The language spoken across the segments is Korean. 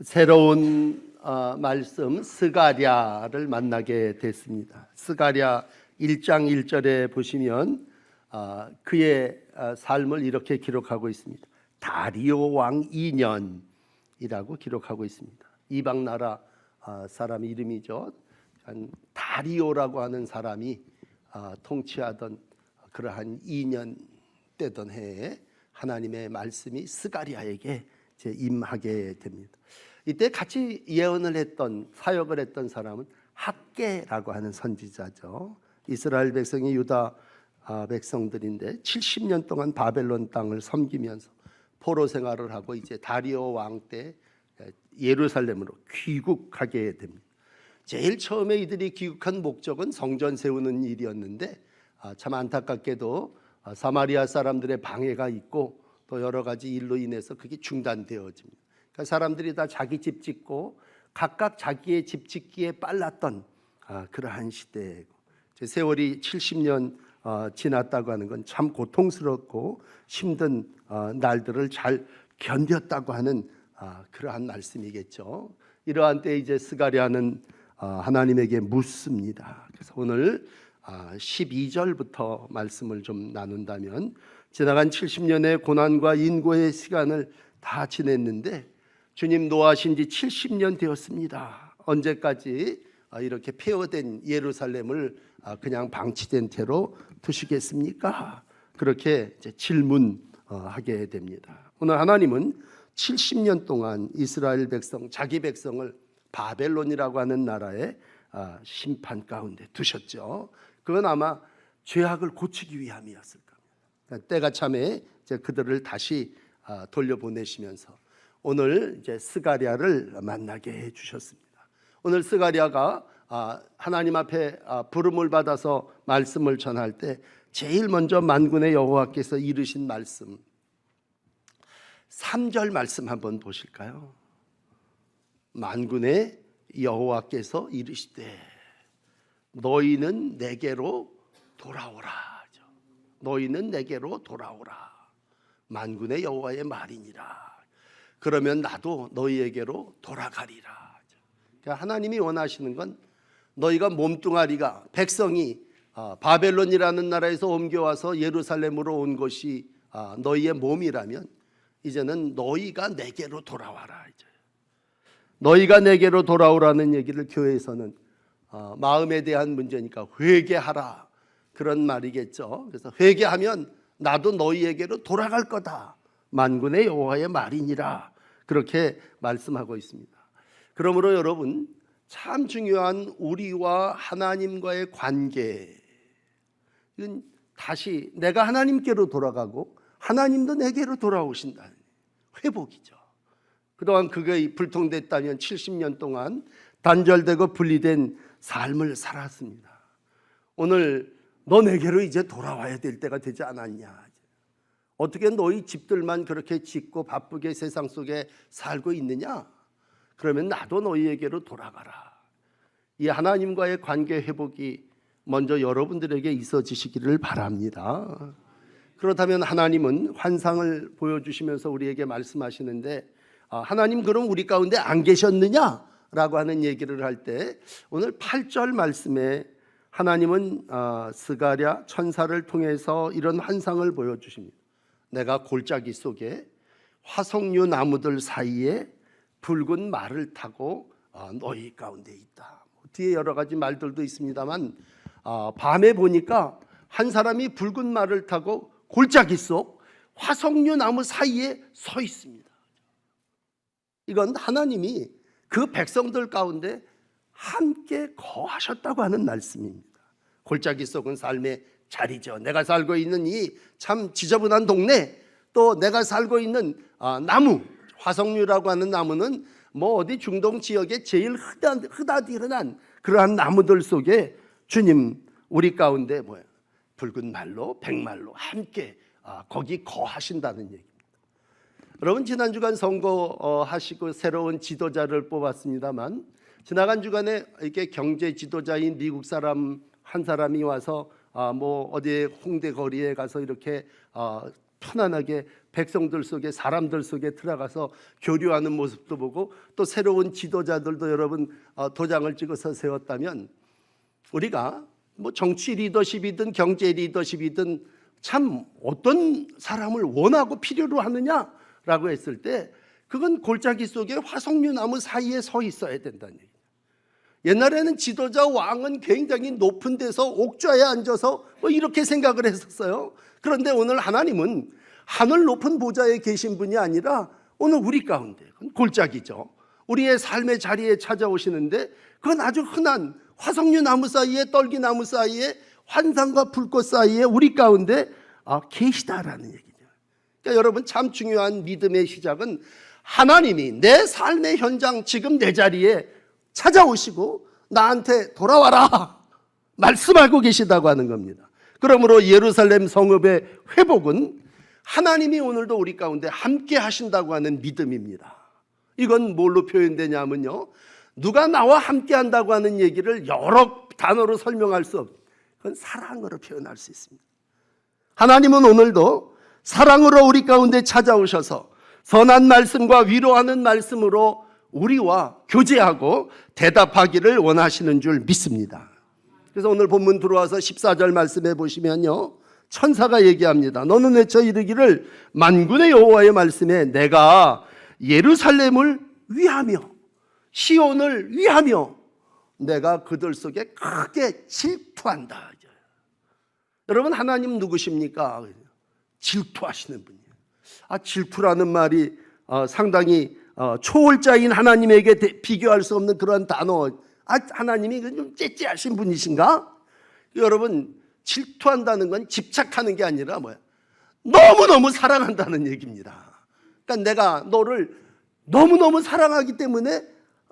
새로운 말씀 스가랴를 만나게 됐습니다. 스가랴 1장 1절에 보시면 그의 삶을 이렇게 기록하고 있습니다. 다리오 왕 2년이라고 기록하고 있습니다. 이방 나라 사람 이름이죠. 다리오라고 하는 사람이 통치하던 그러한 2년 되던 해에 하나님의 말씀이 스가랴에게 임하게 됩니다. 이때 같이 예언을 했던, 사역을 했던 사람은 학개라고 하는 선지자죠. 이스라엘 백성이 유다 백성들인데 70년 동안 바벨론 땅을 섬기면서 포로 생활을 하고 이제 다리오 왕 때 예루살렘으로 귀국하게 됩니다. 제일 처음에 이들이 귀국한 목적은 성전 세우는 일이었는데 참 안타깝게도 사마리아 사람들의 방해가 있고 또 여러 가지 일로 인해서 그게 중단되어집니다. 그러니까 사람들이 다 자기 집 짓고 각각 자기의 집 짓기에 빨랐던 그러한 시대고, 세월이 70년 지났다고 하는 건 참 고통스럽고 힘든 날들을 잘 견뎠다고 하는 그러한 말씀이겠죠. 이러한 때 이제 스가랴는 하나님에게 묻습니다. 그래서 오늘 12절부터 말씀을 좀 나눈다면, 지나간 70년의 고난과 인고의 시간을 다 지냈는데 주님 노하신 지 70년 되었습니다. 언제까지 이렇게 폐허된 예루살렘을 그냥 방치된 채로 두시겠습니까? 그렇게 이제 질문하게 됩니다. 오늘 하나님은 70년 동안 이스라엘 백성, 자기 백성을 바벨론이라고 하는 나라의 심판 가운데 두셨죠. 그건 아마 죄악을 고치기 위함이었을 겁니다. 때가 참에 이제 그들을 다시 돌려보내시면서 오늘 이제 스가랴를 만나게 해주셨습니다. 오늘 스가랴가 하나님 앞에 부름을 받아서 말씀을 전할 때 제일 먼저 만군의 여호와께서 이르신 말씀, 3절 말씀 한번 보실까요? 만군의 여호와께서 이르시되 너희는 내게로 돌아오라. 너희는 내게로 돌아오라. 만군의 여호와의 말이니라. 그러면 나도 너희에게로 돌아가리라. 그러니까 하나님이 원하시는 건 너희가 몸뚱아리가, 백성이 바벨론이라는 나라에서 옮겨와서 예루살렘으로 온 것이 너희의 몸이라면 이제는 너희가 내게로 돌아와라. 이제 너희가 내게로 돌아오라는 얘기를 교회에서는 마음에 대한 문제니까 회개하라, 그런 말이겠죠. 그래서 회개하면 나도 너희에게로 돌아갈 거다. 만군의 여호와의 말이니라. 그렇게 말씀하고 있습니다. 그러므로 여러분, 참 중요한 우리와 하나님과의 관계, 이건 다시 내가 하나님께로 돌아가고 하나님도 내게로 돌아오신다는 회복이죠. 그동안 그게 불통됐다면 70년 동안 단절되고 분리된 삶을 살았습니다. 오늘 너 내게로 이제 돌아와야 될 때가 되지 않았냐. 어떻게 너희 집들만 그렇게 짓고 바쁘게 세상 속에 살고 있느냐? 그러면 나도 너희에게로 돌아가라. 이 하나님과의 관계 회복이 먼저 여러분들에게 있어지시기를 바랍니다. 그렇다면 하나님은 환상을 보여주시면서 우리에게 말씀하시는데, 하나님 그럼 우리 가운데 안 계셨느냐? 라고 하는 얘기를 할 때 오늘 8절 말씀에 하나님은 스가랴 천사를 통해서 이런 환상을 보여주십니다. 내가 골짜기 속에 화석류 나무들 사이에 붉은 말을 타고 너희 가운데 있다. 뒤에 여러 가지 말들도 있습니다만 밤에 보니까 한 사람이 붉은 말을 타고 골짜기 속 화석류 나무 사이에 서 있습니다. 이건 하나님이 그 백성들 가운데 함께 거하셨다고 하는 말씀입니다. 골짜기 속은 삶의 자리죠. 내가 살고 있는 이 참 지저분한 동네, 또 내가 살고 있는 나무, 화석류라고 하는 나무는 뭐 어디 중동 지역에 제일 흔한 그러한 나무들 속에 주님 우리 가운데 붉은 말로 백말로 함께 거기 거하신다는 얘기입니다. 여러분, 지난 주간 선거하시고 새로운 지도자를 뽑았습니다만, 지나간 주간에 이렇게 경제 지도자인 미국 사람 한 사람이 와서 뭐 어디에 홍대 거리에 가서 이렇게 편안하게 백성들 속에, 사람들 속에 들어가서 교류하는 모습도 보고, 또 새로운 지도자들도 여러분 도장을 찍어서 세웠다면, 우리가 뭐 정치 리더십이든 경제 리더십이든 참 어떤 사람을 원하고 필요로 하느냐라고 했을 때, 그건 골짜기 속에 화석류 나무 사이에 서 있어야 된다는 얘기예요. 옛날에는 지도자 왕은 굉장히 높은 데서 옥좌에 앉아서 뭐 이렇게 생각을 했었어요. 그런데 오늘 하나님은 하늘 높은 보좌에 계신 분이 아니라 오늘 우리 가운데, 골짜기죠, 우리의 삶의 자리에 찾아오시는데, 그건 아주 흔한 화석류 나무 사이에, 떨기 나무 사이에, 환상과 불꽃 사이에 우리 가운데 계시다라는 얘기죠. 그러니까 여러분, 참 중요한 믿음의 시작은 하나님이 내 삶의 현장, 지금 내 자리에 찾아오시고 나한테 돌아와라 말씀하고 계시다고 하는 겁니다. 그러므로 예루살렘 성읍의 회복은 하나님이 오늘도 우리 가운데 함께 하신다고 하는 믿음입니다. 이건 뭘로 표현되냐면요, 누가 나와 함께 한다고 하는 얘기를 여러 단어로 설명할 수 없어요. 그건 사랑으로 표현할 수 있습니다. 하나님은 오늘도 사랑으로 우리 가운데 찾아오셔서 선한 말씀과 위로하는 말씀으로 우리와 교제하고 대답하기를 원하시는 줄 믿습니다. 그래서 오늘 본문 들어와서 14절 말씀해 보시면요, 천사가 얘기합니다. 너는 외쳐 이르기를 만군의 여호와의 말씀에 내가 예루살렘을 위하며 시온을 위하며 내가 그들 속에 크게 질투한다. 여러분, 하나님 누구십니까? 질투하시는 분이에요. 질투라는 말이 상당히 초월자인 하나님에게 비교할 수 없는 그런 단어. 하나님이 좀 째째하신 분이신가? 여러분, 질투한다는 건 집착하는 게 아니라 뭐야? 너무너무 사랑한다는 얘기입니다. 그러니까 내가 너를 너무너무 사랑하기 때문에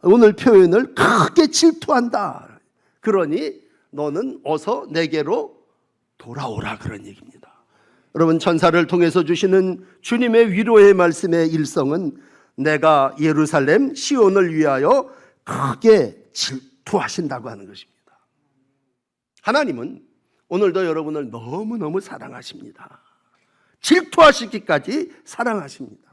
오늘 표현을 크게 질투한다. 그러니 너는 어서 내게로 돌아오라, 그런 얘기입니다. 여러분, 천사를 통해서 주시는 주님의 위로의 말씀의 일성은 내가 예루살렘 시온을 위하여 크게 질투하신다고 하는 것입니다. 하나님은 오늘도 여러분을 너무너무 사랑하십니다. 질투하시기까지 사랑하십니다.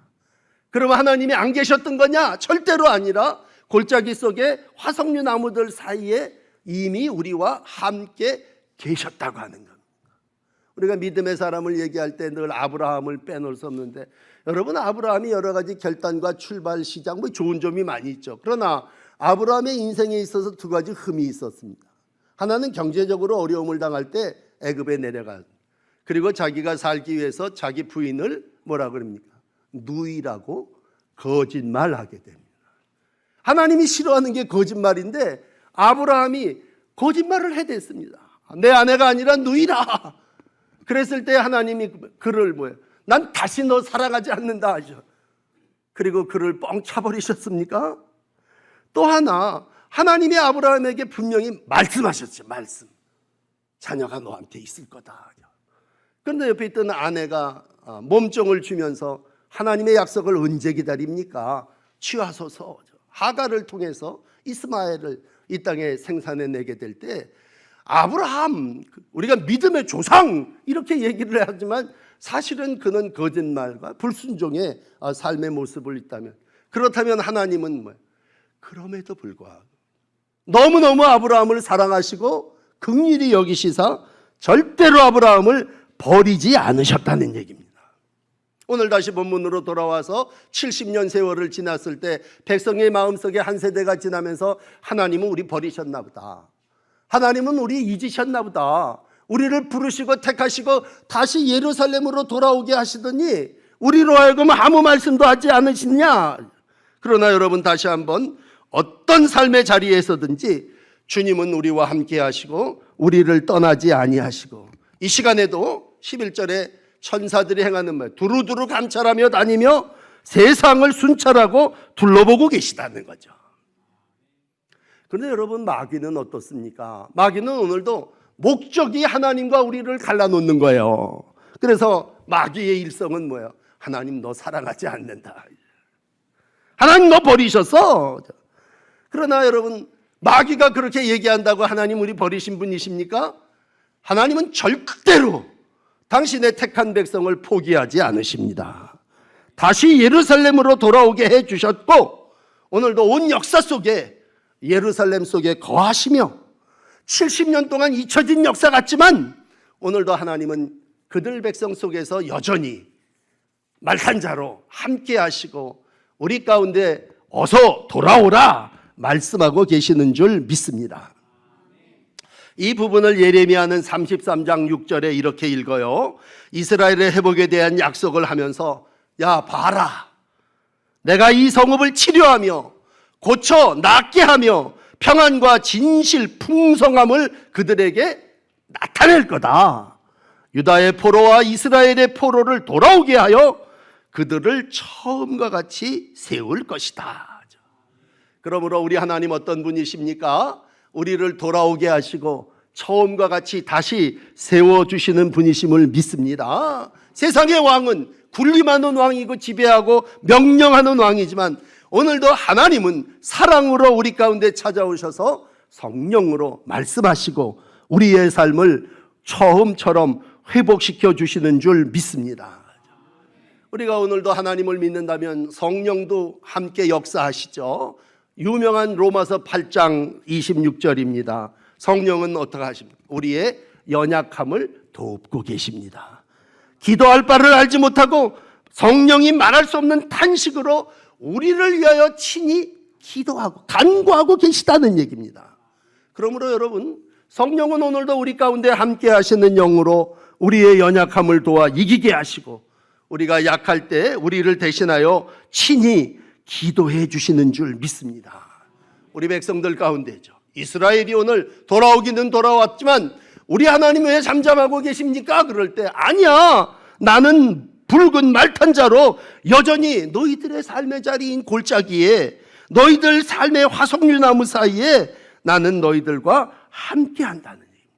그럼 하나님이 안 계셨던 거냐? 절대로 아니라 골짜기 속에 화석류 나무들 사이에 이미 우리와 함께 계셨다고 하는 겁니다. 우리가 믿음의 사람을 얘기할 때 늘 아브라함을 빼놓을 수 없는데, 여러분, 아브라함이 여러 가지 결단과 출발 시작 뭐 좋은 점이 많이 있죠. 그러나 아브라함의 인생에 있어서 두 가지 흠이 있었습니다. 하나는 경제적으로 어려움을 당할 때 애굽에 내려가, 그리고 자기가 살기 위해서 자기 부인을 뭐라 그럽니까? 누이라고 거짓말하게 됩니다. 하나님이 싫어하는 게 거짓말인데 아브라함이 거짓말을 해댔습니다. 내 아내가 아니라 누이라. 그랬을 때 하나님이 그를 난 다시 너 사랑하지 않는다 하죠. 그리고 그를 뻥 차버리셨습니까? 또 하나, 하나님이 아브라함에게 분명히 말씀하셨죠. 말씀. 자녀가 너한테 있을 거다. 그런데 옆에 있던 아내가 몸종을 주면서 하나님의 약속을 언제 기다립니까? 취하소서. 하갈을 통해서 이스마엘을 이 땅에 생산해내게 될 때 아브라함, 우리가 믿음의 조상 이렇게 얘기를 하지만 사실은 그는 거짓말과 불순종의 삶의 모습을 있다면, 그렇다면 하나님은 그럼에도 불구하고 너무너무 아브라함을 사랑하시고 긍휼히 여기시사 절대로 아브라함을 버리지 않으셨다는 얘기입니다. 오늘 다시 본문으로 돌아와서 70년 세월을 지났을 때 백성의 마음속에 한 세대가 지나면서 하나님은 우리 버리셨나 보다, 하나님은 우리 잊으셨나 보다, 우리를 부르시고 택하시고 다시 예루살렘으로 돌아오게 하시더니 우리로 하여금 아무 말씀도 하지 않으시냐. 그러나 여러분, 다시 한번 어떤 삶의 자리에서든지 주님은 우리와 함께 하시고 우리를 떠나지 아니하시고, 이 시간에도 11절에 천사들이 행하는 말, 두루두루 감찰하며 다니며 세상을 순찰하고 둘러보고 계시다는 거죠. 그런데 여러분, 마귀는 어떻습니까? 마귀는 오늘도 목적이 하나님과 우리를 갈라놓는 거예요. 그래서 마귀의 일성은 뭐예요? 하나님 너 사랑하지 않는다, 하나님 너 버리셨어. 그러나 여러분, 마귀가 그렇게 얘기한다고 하나님 우리 버리신 분이십니까? 하나님은 절대로 당신의 택한 백성을 포기하지 않으십니다. 다시 예루살렘으로 돌아오게 해주셨고 오늘도 온 역사 속에 예루살렘 속에 거하시며 70년 동안 잊혀진 역사 같지만 오늘도 하나님은 그들 백성 속에서 여전히 말탄자로 함께 하시고 우리 가운데 어서 돌아오라 말씀하고 계시는 줄 믿습니다. 이 부분을 예레미야는 33장 6절에 이렇게 읽어요. 이스라엘의 회복에 대한 약속을 하면서 야 봐라, 내가 이 성읍을 치료하며 고쳐 낫게 하며 평안과 진실 풍성함을 그들에게 나타낼 거다. 유다의 포로와 이스라엘의 포로를 돌아오게 하여 그들을 처음과 같이 세울 것이다. 그러므로 우리 하나님 어떤 분이십니까? 우리를 돌아오게 하시고 처음과 같이 다시 세워주시는 분이심을 믿습니다. 세상의 왕은 군림하는 왕이고 지배하고 명령하는 왕이지만 오늘도 하나님은 사랑으로 우리 가운데 찾아오셔서 성령으로 말씀하시고 우리의 삶을 처음처럼 회복시켜 주시는 줄 믿습니다. 우리가 오늘도 하나님을 믿는다면 성령도 함께 역사하시죠. 유명한 로마서 8장 26절입니다. 성령은 어떻게 하십니까? 우리의 연약함을 돕고 계십니다. 기도할 바를 알지 못하고 성령이 말할 수 없는 탄식으로 우리를 위하여 친히 기도하고 간구하고 계시다는 얘기입니다. 그러므로 여러분, 성령은 오늘도 우리 가운데 함께 하시는 영으로 우리의 연약함을 도와 이기게 하시고 우리가 약할 때 우리를 대신하여 친히 기도해 주시는 줄 믿습니다. 우리 백성들 가운데죠. 이스라엘이 오늘 돌아오기는 돌아왔지만 우리 하나님 왜 잠잠하고 계십니까? 그럴 때 아니야, 나는 붉은 말탄자로 여전히 너희들의 삶의 자리인 골짜기에 너희들 삶의 화석류나무 사이에 나는 너희들과 함께 한다는 얘기입니다.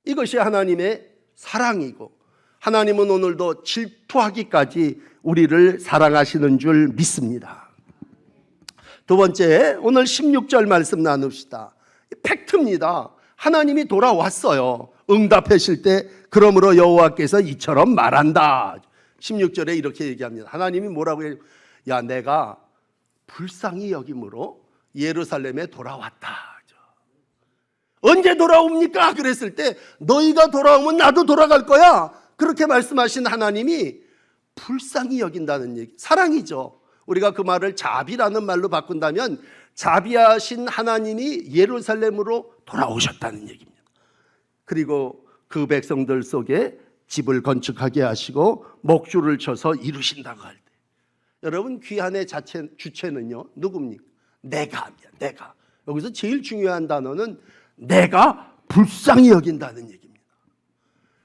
이것이 하나님의 사랑이고 하나님은 오늘도 질투하기까지 우리를 사랑하시는 줄 믿습니다. 두 번째, 오늘 16절 말씀 나눕시다. 팩트입니다. 하나님이 돌아왔어요. 응답하실 때 그러므로 여호와께서 이처럼 말한다. 16절에 이렇게 얘기합니다. 하나님이 뭐라고 해요? 야, 내가 불쌍히 여김으로 예루살렘에 돌아왔다. 언제 돌아옵니까? 그랬을 때 너희가 돌아오면 나도 돌아갈 거야. 그렇게 말씀하신 하나님이 불쌍히 여긴다는 얘기, 사랑이죠. 우리가 그 말을 자비라는 말로 바꾼다면 자비하신 하나님이 예루살렘으로 돌아오셨다는 얘기입니다. 그리고 그 백성들 속에 집을 건축하게 하시고 목줄을 쳐서 이루신다고 할 때 여러분, 귀한의 주체는요 누굽니까? 내가입니다. 내가. 여기서 제일 중요한 단어는 내가 불쌍히 여긴다는 얘기입니다.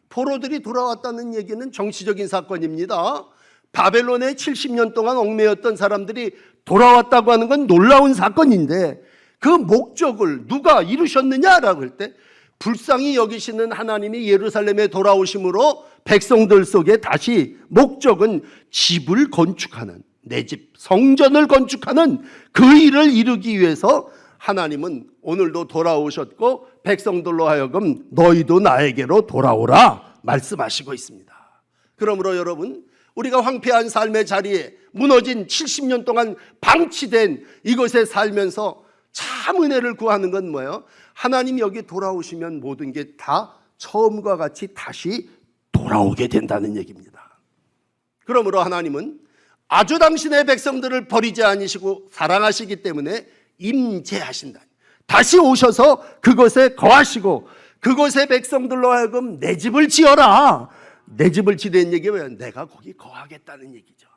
포로들이 돌아왔다는 얘기는 정치적인 사건입니다. 바벨론에 70년 동안 얽매였던 사람들이 돌아왔다고 하는 건 놀라운 사건인데 그 목적을 누가 이루셨느냐라고 할 때 불쌍히 여기시는 하나님이 예루살렘에 돌아오심으로 백성들 속에 다시 목적은 집을 건축하는, 내 집, 성전을 건축하는 그 일을 이루기 위해서 하나님은 오늘도 돌아오셨고 백성들로 하여금 너희도 나에게로 돌아오라 말씀하시고 있습니다. 그러므로 여러분, 우리가 황폐한 삶의 자리에 무너진 70년 동안 방치된 이곳에 살면서 참 은혜를 구하는 건 뭐예요? 하나님 여기 돌아오시면 모든 게 다 처음과 같이 다시 돌아오게 된다는 얘기입니다. 그러므로 하나님은 아주 당신의 백성들을 버리지 않으시고 사랑하시기 때문에 임재하신다. 다시 오셔서 그곳에 거하시고 그곳의 백성들로 하여금 내 집을 지어라. 내 집을 지으라는 얘기가 뭐예요? 내가 거기 거하겠다는 얘기죠.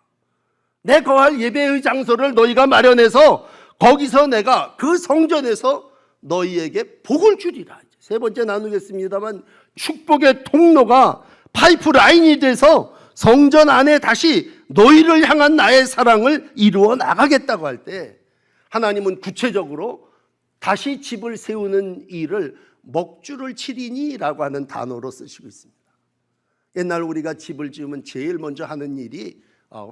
내 거할 예배의 장소를 너희가 마련해서 거기서 내가 그 성전에서 너희에게 복을 주리라. 세 번째 나누겠습니다만 축복의 통로가 파이프라인이 돼서 성전 안에 다시 너희를 향한 나의 사랑을 이루어 나가겠다고 할 때 하나님은 구체적으로 다시 집을 세우는 일을 먹줄을 치리니라고 하는 단어로 쓰시고 있습니다. 옛날 우리가 집을 지으면 제일 먼저 하는 일이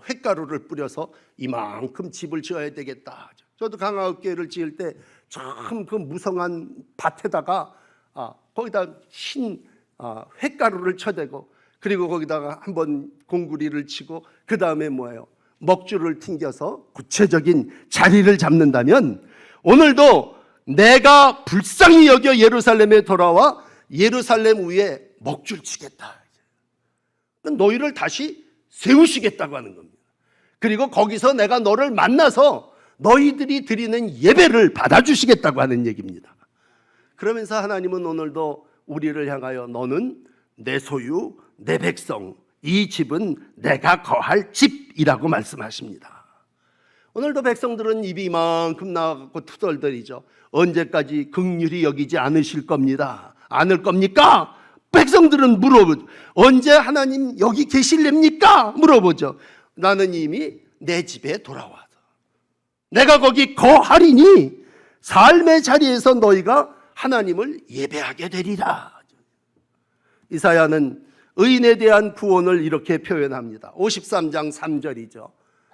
횟가루를 뿌려서 이만큼 집을 지어야 되겠다. 저도 강화읍교회를 지을 때 참 그 무성한 밭에다가 거기다 흰 횟가루를 쳐대고 그리고 거기다가 한번 공구리를 치고 그 다음에 뭐예요? 먹줄을 튕겨서 구체적인 자리를 잡는다면 오늘도 내가 불쌍히 여겨 예루살렘에 돌아와 예루살렘 위에 먹줄 치겠다. 너희를 다시 세우시겠다고 하는 겁니다. 그리고 거기서 내가 너를 만나서 너희들이 드리는 예배를 받아주시겠다고 하는 얘기입니다. 그러면서 하나님은 오늘도 우리를 향하여 너는 내 소유, 내 백성, 이 집은 내가 거할 집이라고 말씀하십니다. 오늘도 백성들은 입이 이만큼 나가고 투덜거리죠. 언제까지 긍휼히 여기지 않으실 겁니다. 않을 겁니까? 백성들은 물어보죠. 언제 하나님 여기 계실랍니까? 물어보죠. 나는 이미 내 집에 돌아와서 내가 거기 거하리니 삶의 자리에서 너희가 하나님을 예배하게 되리라. 이사야는 의인에 대한 구원을 이렇게 표현합니다. 53장 3절이죠.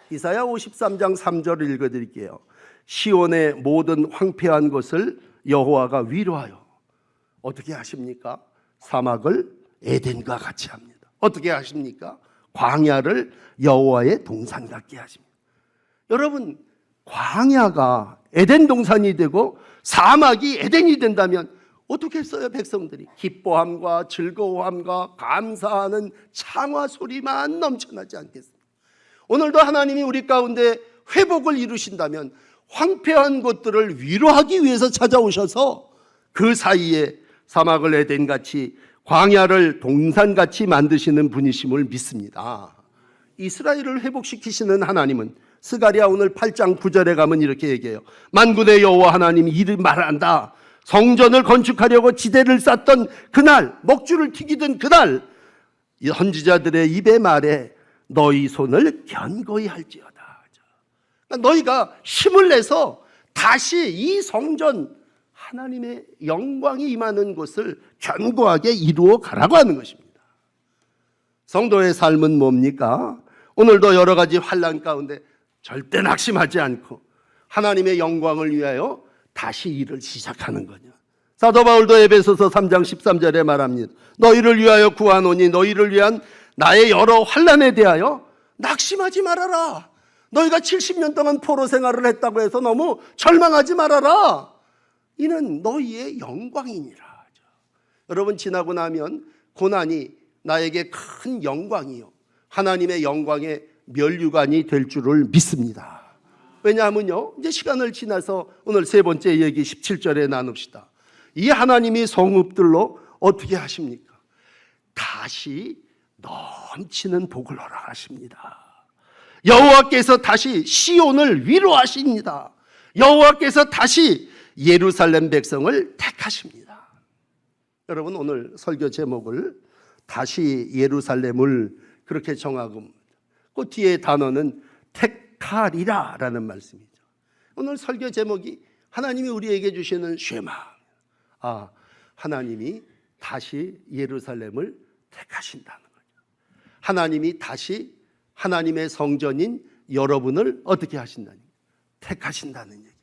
이사야 53장 3절을 읽어드릴게요. 시온의 모든 황폐한 것을 여호와가 위로하여 어떻게 하십니까? 사막을 에덴과 같이 합니다. 어떻게 하십니까? 광야를 여호와의 동산 같게 하십니다. 여러분, 광야가 에덴 동산이 되고 사막이 에덴이 된다면 어떻게 했어요? 백성들이 기뻐함과 즐거워함과 감사하는 창화 소리만 넘쳐나지 않겠습니까? 오늘도 하나님이 우리 가운데 회복을 이루신다면 황폐한 것들을 위로하기 위해서 찾아오셔서 그 사이에 사막을 에덴같이 광야를 동산같이 만드시는 분이심을 믿습니다. 이스라엘을 회복시키시는 하나님은 스가랴 오늘 8장 9절에 가면 이렇게 얘기해요. 만군의 여호와 하나님이 이를 말한다. 성전을 건축하려고 지대를 쌓던 그날, 먹줄을 튀기던 그날, 이 선지자들의 입에 말해 너희 손을 견고히 할지어다. 그러니까 너희가 힘을 내서 다시 이 성전 하나님의 영광이 임하는 곳을 견고하게 이루어 가라고 하는 것입니다. 성도의 삶은 뭡니까? 오늘도 여러 가지 환난 가운데 절대 낙심하지 않고 하나님의 영광을 위하여 다시 일을 시작하는 거냐. 사도 바울도 에베소서 3장 13절에 말합니다. 너희를 위하여 구하노니 너희를 위한 나의 여러 환난에 대하여 낙심하지 말아라. 너희가 70년 동안 포로 생활을 했다고 해서 너무 절망하지 말아라. 이는 너희의 영광이니라. 여러분, 지나고 나면 고난이 나에게 큰 영광이요, 하나님의 영광의 면류관이 될 줄을 믿습니다. 왜냐하면요, 이제 시간을 지나서 오늘 세 번째 얘기 17절에 나눕시다. 이 하나님이 성읍들로 어떻게 하십니까? 다시 넘치는 복을 허락하십니다. 여호와께서 다시 시온을 위로하십니다. 여호와께서 다시 예루살렘 백성을 택하십니다. 여러분, 오늘 설교 제목을 다시 예루살렘을 그렇게 정하고 그 뒤에 단어는 택하리라 라는 말씀이죠. 오늘 설교 제목이 하나님이 우리에게 주시는 쉐마, 하나님이 다시 예루살렘을 택하신다는 거죠. 하나님이 다시 하나님의 성전인 여러분을 어떻게 하신다니? 택하신다는 얘기입니다.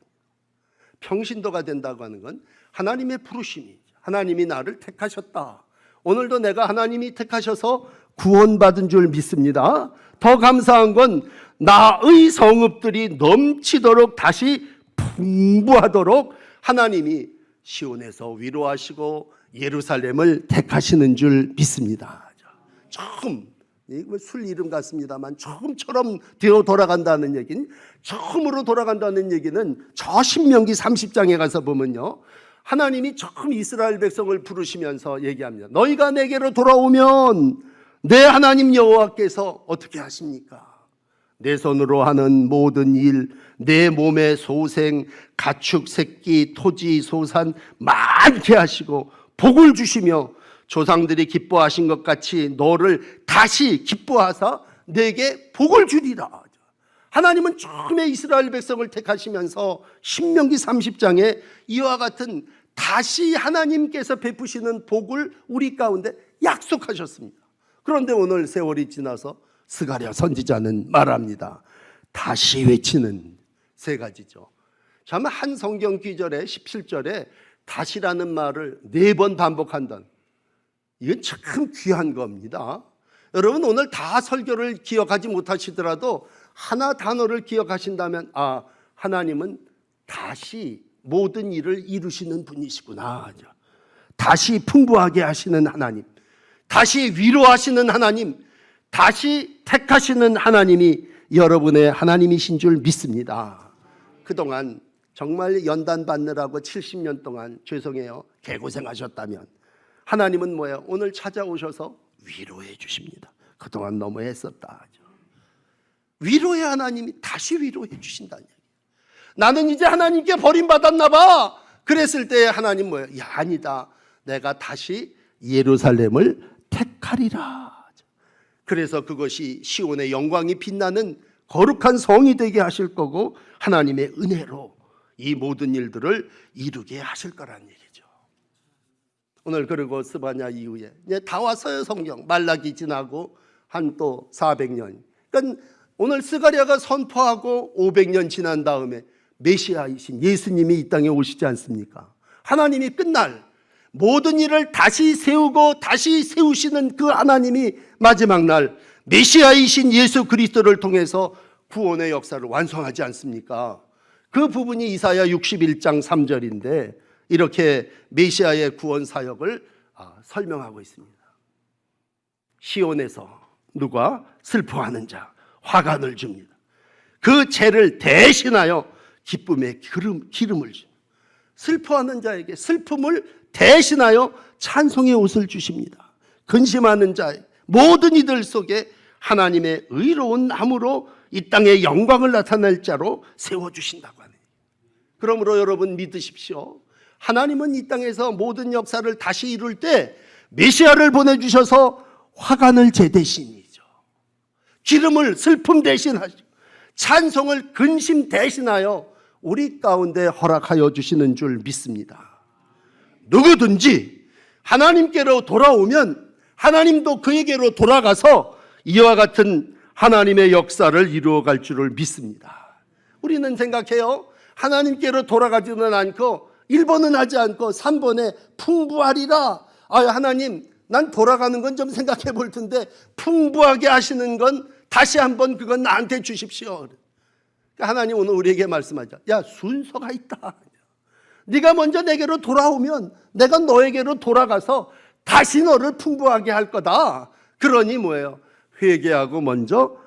평신도가 된다고 하는 건 하나님의 부르심이죠. 하나님이 나를 택하셨다. 오늘도 내가 하나님이 택하셔서 구원받은 줄 믿습니다. 더 감사한 건 나의 성읍들이 넘치도록 다시 풍부하도록 하나님이 시온에서 위로하시고 예루살렘을 택하시는 줄 믿습니다. 처음, 술 이름 같습니다만 처음처럼 되어 돌아간다는 얘기는, 처음으로 돌아간다는 얘기는 저 신명기 30장에 가서 보면요, 하나님이 처음 이스라엘 백성을 부르시면서 얘기합니다. 너희가 내게로 돌아오면 내 하나님 여호와께서 어떻게 하십니까? 내 손으로 하는 모든 일, 내 몸의 소생, 가축, 새끼, 토지, 소산 많게 하시고 복을 주시며 조상들이 기뻐하신 것 같이 너를 다시 기뻐하사 내게 복을 주리라. 하나님은 처음에 이스라엘 백성을 택하시면서 신명기 30장에 이와 같은 다시 하나님께서 베푸시는 복을 우리 가운데 약속하셨습니다. 그런데 오늘 세월이 지나서 스가랴 선지자는 말합니다. 다시 외치는 세 가지죠. 참, 한 성경 구절에 17절에 다시라는 말을 4번 반복한다는, 이건 참 귀한 겁니다. 여러분 오늘 다 설교를 기억하지 못하시더라도 하나 단어를 기억하신다면 하나님은 다시 모든 일을 이루시는 분이시구나. 다시 풍부하게 하시는 하나님, 다시 위로하시는 하나님, 다시 택하시는 하나님이 여러분의 하나님이신 줄 믿습니다. 그동안 정말 연단 받느라고 70년 동안 죄송해요, 개고생하셨다면 하나님은 뭐예요? 오늘 찾아오셔서 위로해 주십니다. 그동안 너무 애썼다. 위로의 하나님이 다시 위로해 주신다는 얘기예요. 나는 이제 하나님께 버림받았나 봐. 그랬을 때 하나님 뭐예요? 야, 아니다. 내가 다시 예루살렘을 택하리라. 그래서 그것이 시온의 영광이 빛나는 거룩한 성이 되게 하실 거고 하나님의 은혜로 이 모든 일들을 이루게 하실 거라는 얘기죠. 오늘 그리고 스바냐 이후에 이제 다 왔어요. 성경 말라기 지나고 한 또 400년. 그러니까 오늘 스가랴가 선포하고 500년 지난 다음에 메시아이신 예수님이 이 땅에 오시지 않습니까? 하나님이 끝날 모든 일을 다시 세우고 다시 세우시는 그 하나님이 마지막 날 메시아이신 예수 그리스도를 통해서 구원의 역사를 완성하지 않습니까? 그 부분이 이사야 61장 3절인데 이렇게 메시아의 구원 사역을 설명하고 있습니다. 시온에서 누가 슬퍼하는 자 화관을 줍니다. 그 죄를 대신하여 기쁨의 기름을 줍니다. 슬퍼하는 자에게 슬픔을 대신하여 찬송의 옷을 주십니다. 근심하는 자의 모든 이들 속에 하나님의 의로운 나무로 이 땅에 영광을 나타낼 자로 세워주신다고 하네요. 그러므로 여러분 믿으십시오. 하나님은 이 땅에서 모든 역사를 다시 이룰 때 메시아를 보내주셔서 화관을 제 대신이죠. 기름을 슬픔 대신하시고 찬송을 근심 대신하여 우리 가운데 허락하여 주시는 줄 믿습니다. 누구든지 하나님께로 돌아오면 하나님도 그에게로 돌아가서 이와 같은 하나님의 역사를 이루어갈 줄을 믿습니다. 우리는 생각해요. 하나님께로 돌아가지는 않고 1번은 하지 않고 3번에 풍부하리라. 하나님 난 돌아가는 건 좀 생각해 볼 텐데 풍부하게 하시는 건 다시 한번 그건 나한테 주십시오. 하나님 오늘 우리에게 말씀하자. 야, 순서가 있다. 네가 먼저 내게로 돌아오면 내가 너에게로 돌아가서 다시 너를 풍부하게 할 거다. 그러니 뭐예요? 회개하고 먼저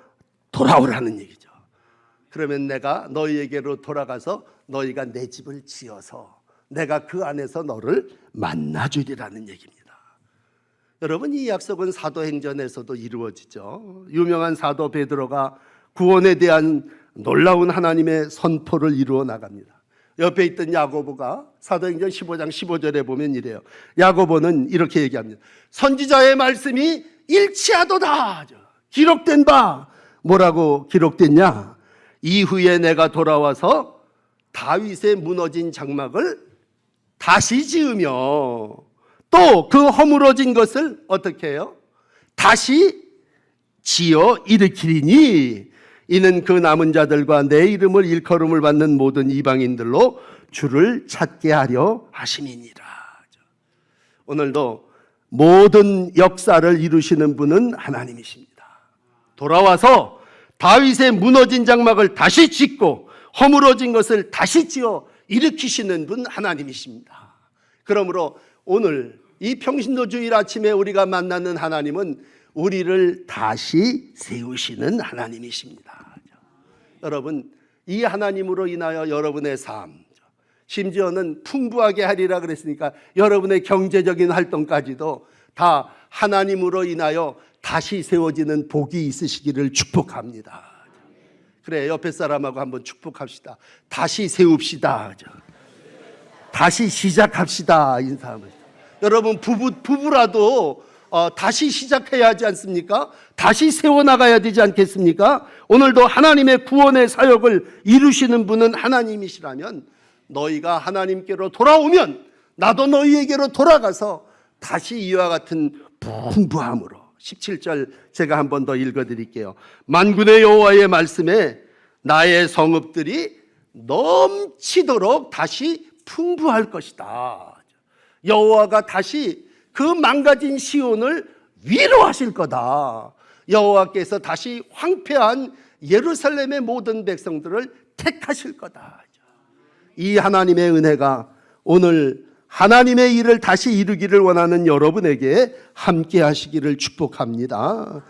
돌아오라는 얘기죠. 그러면 내가 너희에게로 돌아가서 너희가 내 집을 지어서 내가 그 안에서 너를 만나주리라는 얘기입니다. 여러분 이 약속은 사도행전에서도 이루어지죠. 유명한 사도 베드로가 구원에 대한 놀라운 하나님의 선포를 이루어 나갑니다. 옆에 있던 야고보가 사도행전 15장 15절에 보면 이래요. 야고보는 이렇게 얘기합니다. 선지자의 말씀이 일치하도다. 기록된 바 뭐라고 기록됐냐? 이후에 내가 돌아와서 다윗의 무너진 장막을 다시 지으며 또 그 허물어진 것을 어떻게 해요? 다시 지어 일으키리니 이는 그 남은 자들과 내 이름을 일컬음을 받는 모든 이방인들로 주를 찾게 하려 하심이니라. 오늘도 모든 역사를 이루시는 분은 하나님이십니다. 돌아와서 다윗의 무너진 장막을 다시 짓고 허물어진 것을 다시 지어 일으키시는 분 하나님이십니다. 그러므로 오늘 이 평신도 주일 아침에 우리가 만나는 하나님은 우리를 다시 세우시는 하나님이십니다. 여러분 이 하나님으로 인하여 여러분의 삶 심지어는 풍부하게 하리라 그랬으니까 여러분의 경제적인 활동까지도 다 하나님으로 인하여 다시 세워지는 복이 있으시기를 축복합니다. 그래 옆에 사람하고 한번 축복합시다. 다시 세웁시다. 다시 시작합시다. 인사합니다. 여러분 부부라도 다시 시작해야 하지 않습니까? 다시 세워나가야 되지 않겠습니까? 오늘도 하나님의 구원의 사역을 이루시는 분은 하나님이시라면 너희가 하나님께로 돌아오면 나도 너희에게로 돌아가서 다시 이와 같은 풍부함으로 17절 제가 한 번 더 읽어드릴게요. 만군의 여호와의 말씀에 나의 성읍들이 넘치도록 다시 풍부할 것이다. 여호와가 다시 그 망가진 시온을 위로하실 거다. 여호와께서 다시 황폐한 예루살렘의 모든 백성들을 택하실 거다. 이 하나님의 은혜가 오늘 하나님의 일을 다시 이루기를 원하는 여러분에게 함께 하시기를 축복합니다.